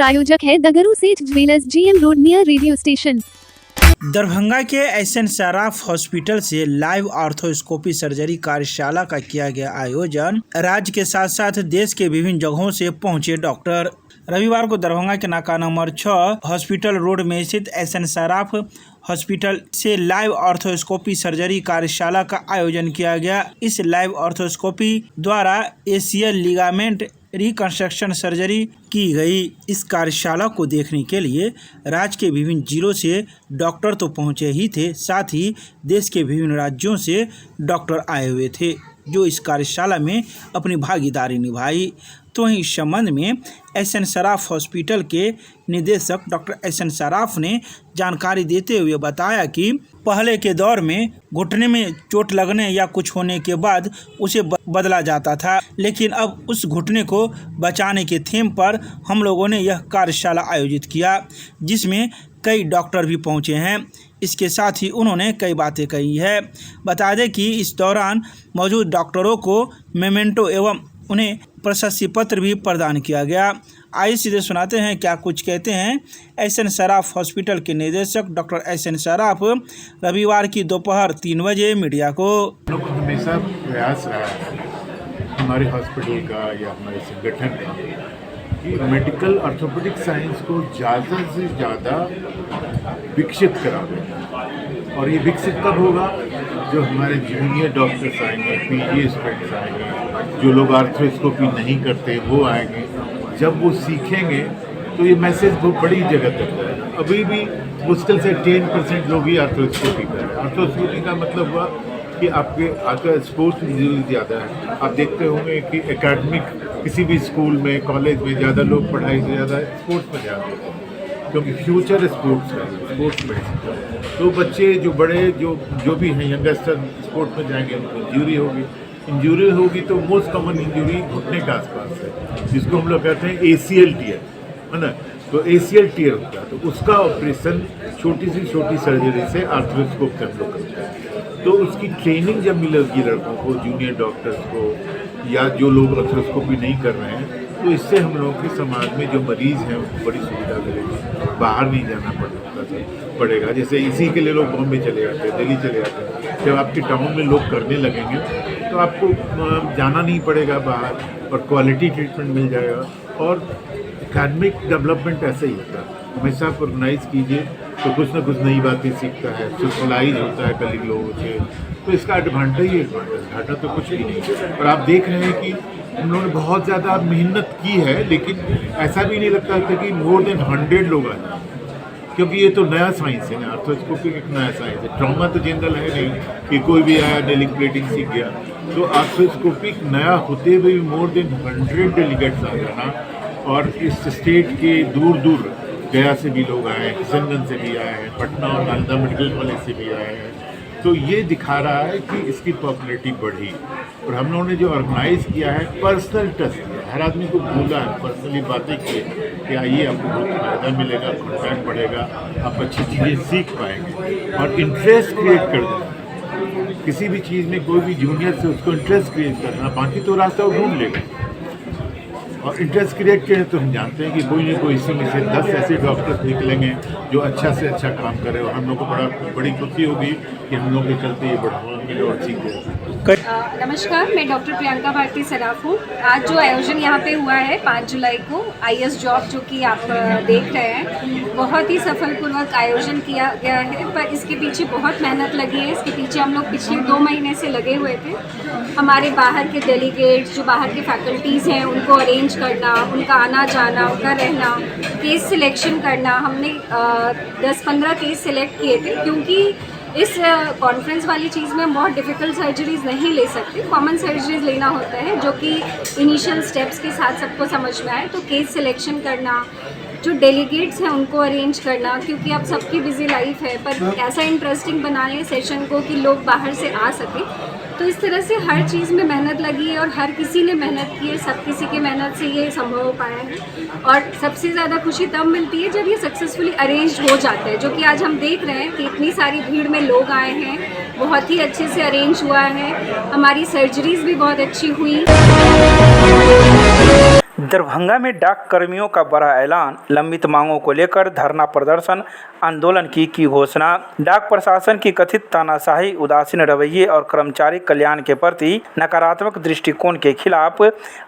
प्रायोजक है दगरू सेठ jewellers, GM road near radio station. Darbhanga के एसएन सराफ हॉस्पिटल से लाइव आर्थोस्कोपी सर्जरी कार्यशाला का किया गया आयोजन। राज्य के साथ साथ देश के विभिन्न जगहों से पहुंचे डॉक्टर। रविवार को दरभंगा के नाका नंबर 6 हॉस्पिटल रोड में स्थित एसएन सराफ हॉस्पिटल से लाइव आर्थोस्कोपी सर्जरी कार्यशाला का आयोजन किया गया। इस लाइव आर्थोस्कोपी द्वारा एशियल लिगामेंट रिकंस्ट्रक्शन सर्जरी की गई। इस कार्यशाला को देखने के लिए राज्य के विभिन्न जिलों से डॉक्टर तो पहुंचे ही थे, साथ ही देश के विभिन्न राज्यों से डॉक्टर आए हुए थे जो इस कार्यशाला में अपनी भागीदारी निभाई। तो वहीं इस संबंध में एसएन सराफ हॉस्पिटल के निदेशक डॉक्टर एसएन सराफ ने जानकारी देते हुए बताया कि पहले के दौर में घुटने में चोट लगने या कुछ होने के बाद उसे बदला जाता था, लेकिन अब उस घुटने को बचाने के थीम पर हम लोगों ने यह कार्यशाला आयोजित किया, जिसमें कई डॉक्टर भी पहुंचे हैं। इसके साथ ही उन्होंने कई बातें कही है। बता दें कि इस दौरान मौजूद डॉक्टरों को मेमेंटो एवं उन्हें प्रशस्ति पत्र भी प्रदान किया गया। आइए सीधे सुनाते हैं क्या कुछ कहते हैं एसएन सराफ हॉस्पिटल के निदेशक डॉक्टर एसएन सराफ रविवार की दोपहर 3 बजे मीडिया को। हमेशा प्रयास रहा है हमारे हॉस्पिटल का या हमारे संगठन का कि मेडिकल ऑर्थोपेडिक साइंस को ज़्यादा से ज़्यादा विकसित करावे। और ये विकसित कब होगा? जो हमारे जूनियर डॉक्टर्स आएंगे, पीजी स्टूडेंट्स आएंगे, जो लोग आर्थ्रोस्कोपी नहीं करते वो आएंगे। जब वो सीखेंगे तो ये मैसेज बहुत बड़ी जगह तक जाएगा। अभी भी मुश्किल से 10% लोग ही आर्थ्रोस्कोपी कर रहे हैं। आर्थ्रोस्कोपी का मतलब हुआ कि आपका स्पोर्ट्स इंजरी ज़्यादा है। आप देखते होंगे कि एकेडमिक किसी भी स्कूल में, कॉलेज में ज़्यादा लोग पढ़ाई से ज़्यादा स्पोर्ट्स में ध्यान देते हैं, क्योंकि फ्यूचर स्पोर्ट्स का, स्पोर्ट्स मेडिसिन। तो बच्चे जो बड़े जो भी हैं यंगस्टर स्पोर्ट्स में जाएंगे उनको इंजरी होगी तो मोस्ट कॉमन इंजरी घुटने के आसपास है, जिसको हम लोग कहते हैं ACL टीयर, है ना। तो ACL टीयर होता है, तो उसका ऑपरेशन छोटी सर्जरी से आर्थ्रोस्कोप से हम लोग करते हैं। तो उसकी ट्रेनिंग जब मिलेगी लड़कों को, जूनियर डॉक्टर्स को, या जो लोग आर्थ्रोस्कोपी नहीं कर रहे हैं, तो इससे हम लोगों के समाज में जो मरीज़ हैं उनको बड़ी सुविधा मिलेगी। बाहर नहीं जाना पड़ेगा। जैसे इसी के लिए लोग बॉम्बे चले जाते हैं, दिल्ली चले जाते हैं। जब आपके टाउन में लोग करने लगेंगे तो आपको जाना नहीं पड़ेगा बाहर, और क्वालिटी ट्रीटमेंट मिल जाएगा। और एकेडमिक डेवलपमेंट ऐसे ही होता है, हमेशा आप ऑर्गेनाइज कीजिए तो कुछ ना कुछ नई बातें सीखता है, सोशलाइज होता है कलीग लोगों से। तो इसका एडवांटेज ही एडवांटेज, घाटा तो कुछ भी नहीं। और आप देख रहे हैं कि हम लोगों ने बहुत ज़्यादा मेहनत की है, लेकिन ऐसा भी नहीं लगता था कि मोर देन 100 लोग आ जाए, क्योंकि ये तो नया साइंस है ना। आर्थ्रोस्कोपी एक नया साइंस है। ट्रॉमा तो जनरल है नहीं कि कोई भी आया डेलिंग प्लेटिंग सीख गया। तो आर्थ्रोस्कोपी नया होते हुए मोर देन 100 डेलीगेट्स आ जाना, और इस स्टेट के दूर गया से भी लोग आए हैं, किशनगंज से भी आए हैं, पटना और नालंदा मेडिकल कॉलेज से भी आए हैं। तो ये दिखा रहा है कि इसकी पॉपुलैरिटी बढ़ी। और हम लोगों ने जो ऑर्गेनाइज किया है, पर्सनल टच किया, हर आदमी को बोला है, पर्सनली बातें की कि आइए आपको बहुत फ़ायदा मिलेगा, कॉन्टैक्ट बढ़ेगा, आप अच्छी चीज़ें सीख पाएंगे और इंटरेस्ट क्रिएट कर देना। किसी भी चीज़ में कोई भी जूनियर से उसको इंटरेस्ट क्रिएट करना, बाकी तो रास्ता वो ढूंढ लेगा। और इंटरेस्ट क्रिएट करें तो हम जानते हैं कि कोई ना कोई इसमें से 10 ऐसे डॉक्टर्स निकलेंगे जो अच्छा से अच्छा काम करें, और हम लोग को बड़ी खुशी होगी कि हम लोग के चलते ये बढ़ावा मिले और सीखे। नमस्कार, मैं डॉक्टर प्रियंका भारती सराफ हूँ। आज जो आयोजन यहाँ पे हुआ है 5 जुलाई को, IS जॉब जो कि आप देख रहे हैं, बहुत ही सफलपूर्वक आयोजन किया गया है। पर इसके पीछे बहुत मेहनत लगी है। इसके पीछे हम लोग पिछले 2 महीने से लगे हुए थे। हमारे बाहर के डेलीगेट्स, जो बाहर के फैकल्टीज़ हैं, उनको अरेंज करना, उनका आना जाना, उनका रहना, केस सिलेक्शन करना। हमने 10-15 केस सिलेक्ट किए थे, क्योंकि इस कॉन्फ्रेंस वाली चीज़ में हम बहुत डिफ़िकल्ट सर्जरीज़ नहीं ले सकते, कॉमन सर्जरीज़ लेना होता है जो कि इनिशियल स्टेप्स के साथ सबको समझ में आए। तो केस सिलेक्शन करना, जो डेलीगेट्स हैं उनको अरेंज करना, क्योंकि अब सबकी बिजी लाइफ है, पर ऐसा इंटरेस्टिंग बनाए सेशन को कि लोग बाहर से आ सकें। तो इस तरह से हर चीज़ में मेहनत लगी है और हर किसी ने मेहनत की है। सब किसी की मेहनत से ये संभव हो पाया है। और सबसे ज़्यादा खुशी तब मिलती है जब ये सक्सेसफुली अरेंज हो जाता है, जो कि आज हम देख रहे हैं कि इतनी सारी भीड़ में लोग आए हैं, बहुत ही अच्छे से अरेंज हुआ है। हमारी सर्जरीज़ भी बहुत अच्छी हुई। दरभंगा में डाक कर्मियों का बड़ा ऐलान, लंबित मांगों को लेकर धरना प्रदर्शन आंदोलन की घोषणा। डाक प्रशासन की कथित तानाशाही, उदासीन रवैये और कर्मचारी कल्याण के प्रति नकारात्मक दृष्टिकोण के खिलाफ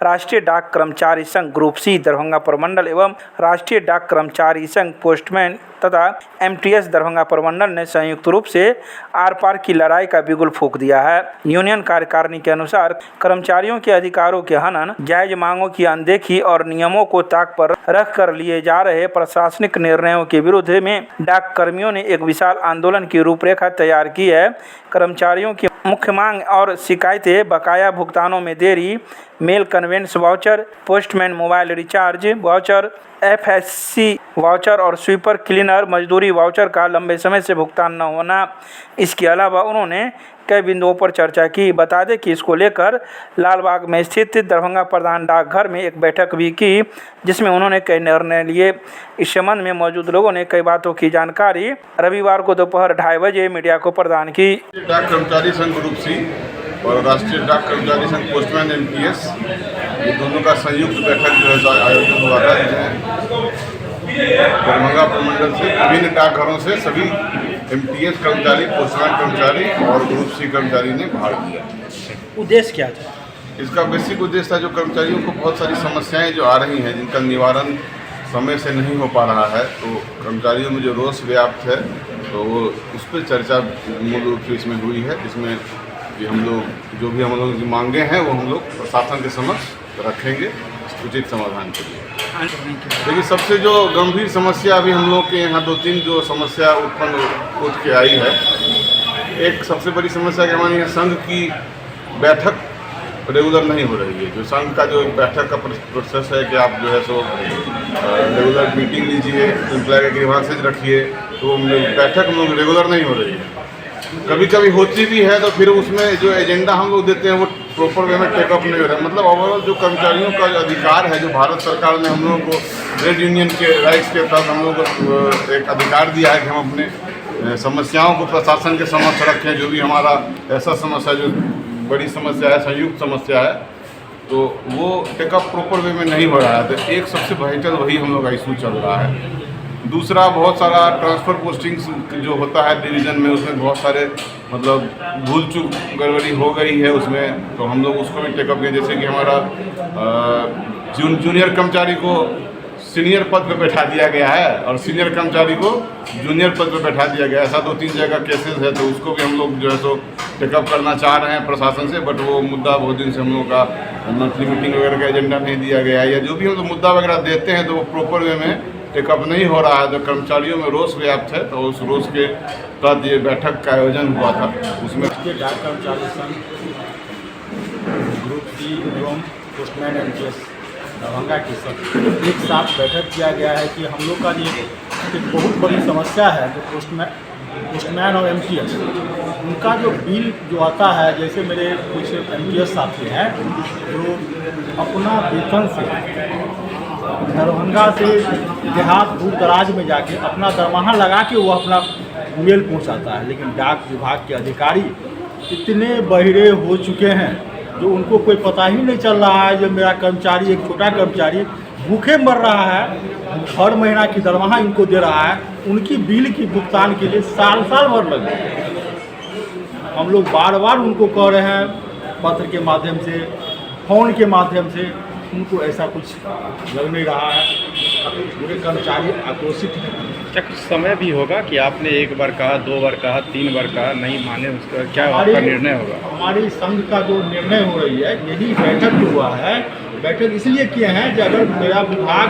राष्ट्रीय डाक कर्मचारी संघ ग्रुप सी दरभंगा प्रमंडल एवं राष्ट्रीय डाक कर्मचारी संघ पोस्टमैन तथा एमटीएस दरभंगा प्रमंडल ने संयुक्त रूप से आर पार की लड़ाई का बिगुल फूंक दिया है। यूनियन कार्यकारिणी के अनुसार कर्मचारियों के अधिकारों के हनन, जायज मांगों की अनदेखी और नियमों को ताक पर रखकर लिए जा रहे प्रशासनिक निर्णयों के विरुद्ध में डाक कर्मियों ने एक विशाल आंदोलन की रूपरेखा तैयार की है। कर्मचारियों की मुख्य मांग और शिकायतें बकाया भुगतानों में देरी, mail conveyance voucher, postman mobile recharge voucher, FSC voucher और स्वीपर क्लीनर मजदूरी वाउचर का लंबे समय से भुगतान न होना। इसके अलावा उन्होंने कई बिंदुओं पर चर्चा की। बता दें कि इसको लेकर लालबाग में स्थित दरभंगा प्रधान डाकघर में एक बैठक भी की, जिसमें उन्होंने कई निर्णय लिए। इस संबंध में मौजूद लोगों ने कई बातों की जानकारी रविवार को दोपहर 2:30 बजे मीडिया को प्रदान की। डाक कर्मचारी संघ ग्रुप सी और राष्ट्रीय डाक कर्मचारी संघ पोस्टमैन एमटीएस, ये दोनों का संयुक्त बैठक जो है आयोजन हुआ था, जिसमें दरभंगा प्रमंडल से विभिन्न डाकघरों से सभी एमटीएस कर्मचारी, पोस्टमैन कर्मचारी और ग्रुप सी कर्मचारी ने भाग लिया। उद्देश्य क्या था? इसका बेसिक उद्देश्य था जो कर्मचारियों को बहुत सारी समस्याएं जो आ रही हैं, जिनका निवारण समय से नहीं हो पा रहा है, तो कर्मचारियों में जो रोष व्याप्त है, तो वो उस पर चर्चा मूल रूप से इसमें हुई है, जिसमें कि हम लोग जो भी हम लोगों की मांगे हैं वो हम लोग प्रशासन के समक्ष रखेंगे उचित समाधान के लिए। देखिए, सबसे जो गंभीर समस्या अभी हम लोग के यहाँ 2-3 जो समस्या उठ के आई है। एक सबसे बड़ी समस्या कि हमारे यहाँ संघ की बैठक रेगुलर नहीं हो रही है। जो संघ का जो बैठक का प्रोसेस है कि आप जो है सो रेगुलर मीटिंग लीजिए, एम्प्लॉय के ग्रीवांसेज रखिए, तो बैठक हम लोग रेगुलर नहीं हो रही है। कभी कभी होती भी है तो फिर उसमें जो एजेंडा हम लोग देते हैं वो प्रॉपर वे में टेकअप नहीं हो रहा है। मतलब ओवरऑल जो कर्मचारियों का अधिकार है, जो भारत सरकार ने हम लोगों को ट्रेड यूनियन के राइट्स के तहत हम लोग को एक अधिकार दिया है कि हम अपने समस्याओं को प्रशासन के समक्ष रखें। जो भी हमारा ऐसा समस्या जो बड़ी समस्या है, संयुक्त समस्या है, तो वो टेकअप प्रॉपर वे में नहीं हो रहा है। तो एक सबसे वाइटल वही हम लोग का इशू चल रहा है। दूसरा, बहुत सारा ट्रांसफ़र पोस्टिंग्स जो होता है डिवीज़न में, उसमें बहुत सारे मतलब भूल चूक गड़बड़ी हो गई है उसमें, तो हम लोग उसको भी टेकअप किए। जैसे कि हमारा जूनियर कर्मचारी को सीनियर पद पे बैठा दिया गया है और सीनियर कर्मचारी को जूनियर पद पे बैठा दिया गया है। ऐसा 2-3 जगह केसेस है, तो उसको भी हम लोग जो है सो टेकअप करना चाह रहे हैं प्रशासन से, बट वो मुद्दा बहुत दिन से हम लोग का मंथली मीटिंग वगैरह का एजेंडा नहीं दिया गया है, या जो भी हम लोग मुद्दा वगैरह देते हैं तो वो प्रॉपर वे में टेकअप नहीं हो रहा है। तो कर्मचारियों में रोष व्याप्त है, तो उस रोष के तहत ये बैठक का आयोजन हुआ था। उसमें डाक कर्मचारी संघ ग्रुप सी एवं पोस्टमैन एमटीएस दरभंगा की सब एक साथ बैठक किया गया है कि हम लोग का ये एक बहुत बड़ी समस्या है। जो पोस्टमैन और एमटीएस, उनका जो बिल जो आता है, जैसे मेरे कुछ एमटीएस साथी हैं जो अपना वेतन से दरभंगा से देहात दूर दराज में जाके अपना दरमाहा लगा के वो अपना मेल पहुंचाता है, लेकिन डाक विभाग के अधिकारी इतने बहिरे हो चुके हैं जो उनको कोई पता ही नहीं चल रहा है। जो मेरा कर्मचारी, एक छोटा कर्मचारी भूखे मर रहा है, हर महीना की दरमाहा इनको दे रहा है, उनकी बिल की भुगतान के लिए साल भर लगे। हम लोग बार बार उनको कह रहे हैं, पत्र के माध्यम से, फ़ोन के माध्यम से, उनको ऐसा कुछ लग नहीं रहा है। पूरे कर्मचारी आक्रोशित हैं। क्या कुछ समय भी होगा कि आपने 1 बार कहा, 2 बार कहा, 3 बार कहा, नहीं माने, उसका क्या आपका निर्णय होगा? हमारी संघ का जो निर्णय हो रही है, यही बैठक जो हुआ है, बैठक इसलिए किए हैं कि अगर मेरा विभाग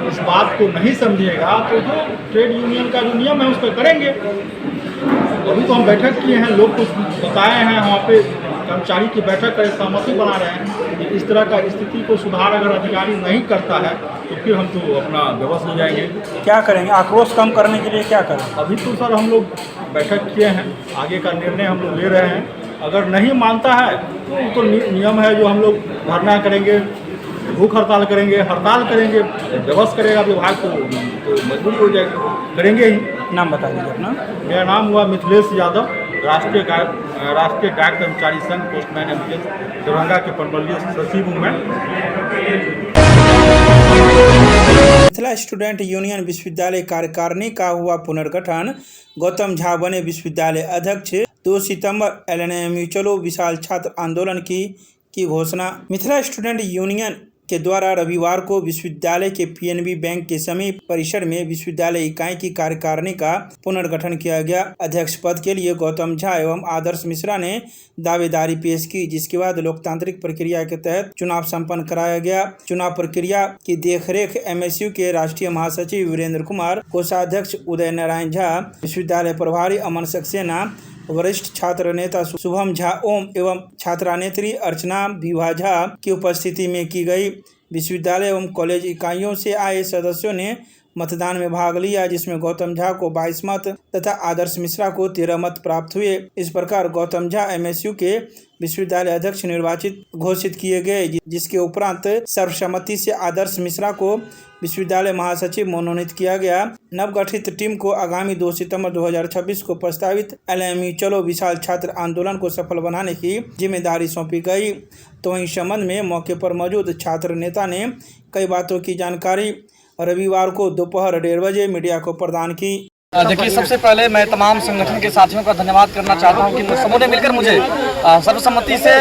इस बात को नहीं समझेगा तो जो ट्रेड यूनियन का जो नियम है उस पर करेंगे। अभी तो हम बैठक किए हैं, लोग कुछ बताए हैं, वहाँ पे कर्मचारी की बैठक कर सहमति बना रहे हैं कि इस तरह का स्थिति को सुधार अगर अधिकारी नहीं करता है तो फिर हम तो अपना बेबस हो जाएंगे। क्या करेंगे? आक्रोश कम करने के लिए क्या करें? अभी तो सर हम लोग बैठक किए हैं, आगे का निर्णय हम लोग ले रहे हैं। अगर नहीं मानता है तो नियम है जो हम लोग धरना करेंगे, भूख हड़ताल करेंगे, हड़ताल करेंगे, बेबस करेगा विभाग तो मजबूरी हो जाएगी, करेंगे ही। नाम बता दीजिए अपना। मेरा नाम हुआ मिथिलेश यादव, राष्ट्रीय डाक कर्मचारी संघ पोस्टमैन एमटीएस दरभंगा के प्रमंडलीय सचिव हूँ मैं। मिथिला स्टूडेंट यूनियन विश्वविद्यालय कार्यकारिणी का हुआ पुनर्गठन। गौतम झा बने विश्वविद्यालय अध्यक्ष। 2 सितंबर एलएनएमयू चलो विशाल छात्र आंदोलन की घोषणा। मिथिला स्टूडेंट यूनियन के द्वारा रविवार को विश्वविद्यालय के पीएनबी बैंक के समीप परिसर में विश्वविद्यालय इकाई की कार्यकारिणी का पुनर्गठन किया गया। अध्यक्ष पद के लिए गौतम झा एवं आदर्श मिश्रा ने दावेदारी पेश की, जिसके बाद लोकतांत्रिक प्रक्रिया के तहत चुनाव संपन्न कराया गया। चुनाव प्रक्रिया की देखरेख एमएसयू के राष्ट्रीय महासचिव वीरेंद्र कुमार, कोषाध्यक्ष उदय नारायण झा, विश्वविद्यालय प्रभारी अमन सक्सेना, वरिष्ठ छात्र नेता शुभम झा ओम एवं छात्रानेत्री अर्चना विभा झा की उपस्थिति में की गई। विश्वविद्यालय एवं कॉलेज इकाइयों से आए सदस्यों ने मतदान में भाग लिया, जिसमें गौतम झा को 22 मत तथा आदर्श मिश्रा को 13 मत प्राप्त हुए। इस प्रकार गौतम झा एमएसयू के विश्वविद्यालय अध्यक्ष निर्वाचित घोषित किए गए, जिसके उपरांत सर्वसम्मति से आदर्श मिश्रा को विश्वविद्यालय महासचिव मनोनीत किया गया। नवगठित टीम को आगामी 2 सितंबर 2026 को प्रस्तावित एलएनएमयू चलो विशाल छात्र आंदोलन को सफल बनाने की जिम्मेदारी सौंपी गई। तो इस संबंध में मौके पर मौजूद छात्र नेता ने कई बातों की जानकारी रविवार को दोपहर 1:30 बजे मीडिया को प्रदान की। देखिए, सबसे पहले मैं तमाम संगठन के साथियों का धन्यवाद करना चाहता हूं कि सबों ने मिलकर मुझे सर्वसम्मति से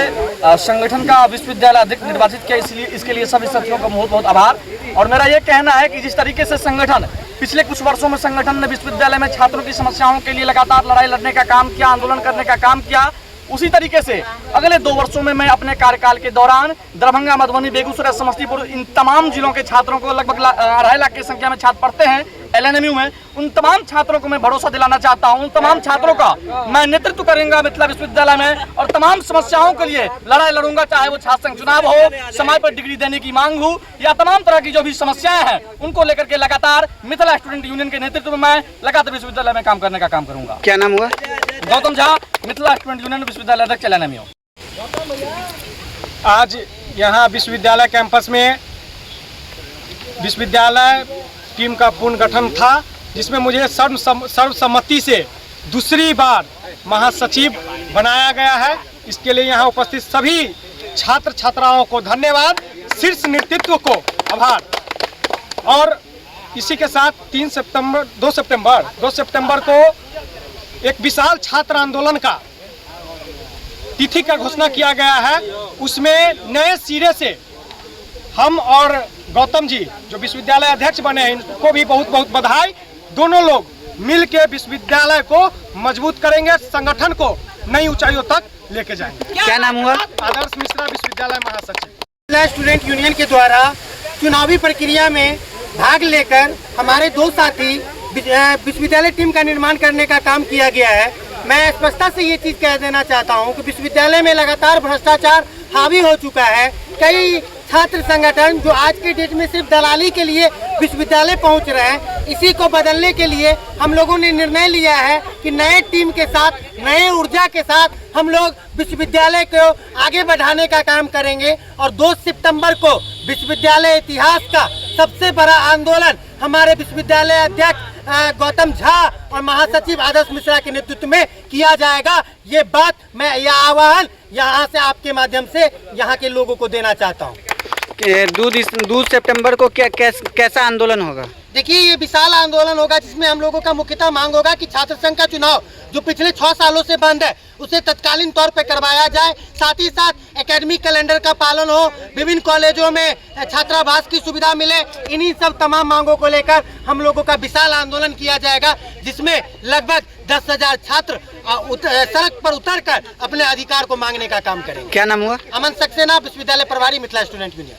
संगठन का विश्वविद्यालय अध्यक्ष निर्वाचित किया, इसलिए इसके लिए सभी साथियों का बहुत बहुत आभार। और मेरा ये कहना है कि जिस तरीके से संगठन पिछले कुछ वर्षों में संगठन ने विश्वविद्यालय में छात्रों की समस्याओं के लिए लगातार लड़ाई लड़ने का काम किया, आंदोलन करने का काम किया, उसी तरीके से अगले 2 वर्षों में मैं अपने कार्यकाल के दौरान दरभंगा, मधुबनी, बेगूसराय, समस्तीपुर, इन तमाम जिलों के छात्रों को लगभग 2.5 लाख की संख्या में छात्र पढ़ते हैं एलएनएमयू में, उन तमाम छात्रों को मैं भरोसा दिलाना चाहता हूं, उन तमाम छात्रों का मैं नेतृत्व करूंगा मिथिला विश्वविद्यालय में और तमाम समस्याओं के लिए लड़ाई लड़ूंगा, चाहे वो छात्र संघ चुनाव हो, समय पर डिग्री देने की मांग हो या तमाम तरह की जो भी समस्याएं हैं उनको लेकर के लगातार मिथिला स्टूडेंट यूनियन के नेतृत्व में मैं लगातार विश्वविद्यालय में काम करने का काम करूंगा। क्या नाम हुआ? गौतम झा, मिथिला स्टूडेंट यूनियन विश्वविद्यालय अध्यक्ष एलएनएमयू। आज यहाँ विश्वविद्यालय कैंपस में विश्वविद्यालय टीम का पुनर्गठन था, जिसमें मुझे सर्वसम्मति से दूसरी बार महासचिव बनाया गया है। इसके लिए यहाँ उपस्थित सभी छात्र छात्राओं को धन्यवाद, शीर्ष नेतृत्व को आभार। और इसी के साथ 2 सितंबर को एक विशाल छात्र आंदोलन का तिथि का घोषणा किया गया है। उसमें नए सिरे से हम और गौतम जी जो विश्वविद्यालय अध्यक्ष बने हैं, इनको भी बहुत बहुत बधाई। दोनों लोग मिल के विश्वविद्यालय को मजबूत करेंगे, संगठन को नई ऊंचाइयों तक लेके जाएंगे। क्या नाम हुआ? आदर्श मिश्रा, विश्वविद्यालय महासचिव। मिथिला स्टूडेंट यूनियन के द्वारा चुनावी प्रक्रिया में भाग लेकर हमारे 2 साथी विश्वविद्यालय टीम का निर्माण करने का काम किया गया है। मैं स्पष्टता से ये चीज़ कह देना चाहता हूँ कि विश्वविद्यालय में लगातार भ्रष्टाचार हावी हो चुका है। कई छात्र संगठन जो आज के डेट में सिर्फ दलाली के लिए विश्वविद्यालय पहुंच रहे हैं, इसी को बदलने के लिए हम लोगों ने निर्णय लिया है कि नए टीम के साथ, नए ऊर्जा के साथ हम लोग विश्वविद्यालय को आगे बढ़ाने का काम करेंगे। और 2 सितंबर को विश्वविद्यालय इतिहास का सबसे बड़ा आंदोलन हमारे विश्वविद्यालय अध्यक्ष गौतम झा और महासचिव आदर्श मिश्रा के नेतृत्व में किया जाएगा। ये बात मैं यह आह्वान यहाँ से आपके माध्यम से यहाँ के लोगों को देना चाहता हूँ। 2 सितंबर को कैसा आंदोलन होगा? देखिए, ये विशाल आंदोलन होगा जिसमें हम लोगों का मुख्यतः मांग होगा कि छात्र संघ का चुनाव जो पिछले 6 सालों से बंद है उसे तत्कालीन तौर पर करवाया जाए। साथ ही साथ एकेडमिक कैलेंडर का पालन हो, विभिन्न कॉलेजों में छात्रावास की सुविधा मिले। इन्हीं सब तमाम मांगों को लेकर हम लोगों का विशाल आंदोलन किया जाएगा, जिसमें लगभग 10,000 छात्र सड़क पर उतरकर अपने अधिकार को मांगने का काम करेंगे। क्या नाम हुआ? अमन सक्सेना, विश्वविद्यालय प्रभारी, मिथिला स्टूडेंट यूनियन।